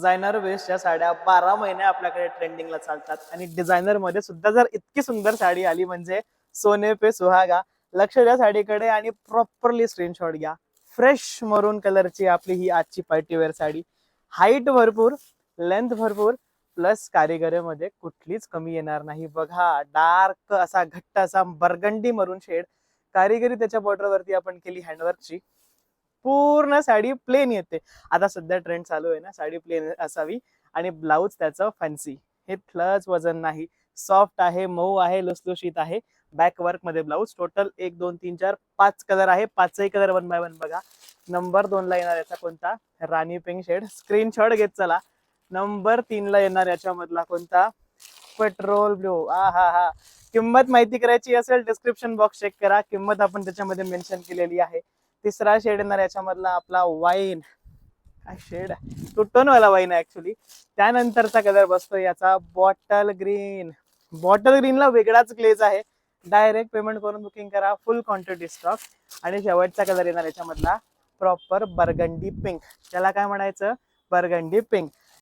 Designer वेस्टच्या साड्या 12 महिने आपल्याकडे ट्रेंडिंगला चालतात आणि डिझायनर मध्ये सुद्धा जर इतकी सुंदर साडी आली म्हणजे सोने पे सुहागा. लक्ष द्या साडीकडे आणि प्रॉपरली स्क्रीनशॉट घ्या. फ्रेश मरून कलरची आपली ही आजची पार्टीवेअर साडी. हाईट भरपूर, लेंथ भरपूर, प्लस कारिगिरीमध्ये कुठलीच कमी येणार नाही. बघा डार्क असा घट्ट असा बर्गंडी मरून शेड, कारिगिरी त्याच्या बॉर्डरवरती आपण केली हँडवर्कची. पूर्ण साडी प्लेन येते. आता सध्या ट्रेंड चालू आहे ना साडी प्लेन असावी आणि ब्लाऊज त्याचं फॅन्सी. हे प्लस वजन नाही, सॉफ्ट आहे, मऊ आहे, लुसलुशीत आहे. बॅक वर्क मध्ये ब्लाऊज. टोटल 1 2 3 4 5 कलर आहे. 5ही कलर 1 बाय 1 बघा. नंबर 2 ला येणार याचा कोणता? राणी पिंक शेड. स्क्रीनशॉट घेत चला. नंबर 3 ला येणार याच्यामधला कोणता? Petrol blue. हा हा हा. किंमत माहिती करायची असेल डिस्क्रिप्शन बॉक्स चेक करा, किंमत आपण त्याच्यामध्ये मेन्शन केलेली आहे. तिसरा शेड येणार याच्यामधला आपला वाईन. काय शेड आहे, तो टोन वाला वाईन आहे ऍक्च्युली. त्यानंतरचा कलर बसतो याचा बॉटल ग्रीन. बॉटल ग्रीनला वेगळाच ग्लेज आहे. डायरेक्ट पेमेंट करून बुकिंग करा, फुल क्वांटिटी स्टॉक. आणि शेवटचा कलर येणार याच्यामधला प्रॉपर बर्गंडी पिंक. त्याला काय म्हणायचं? Burgundy pink.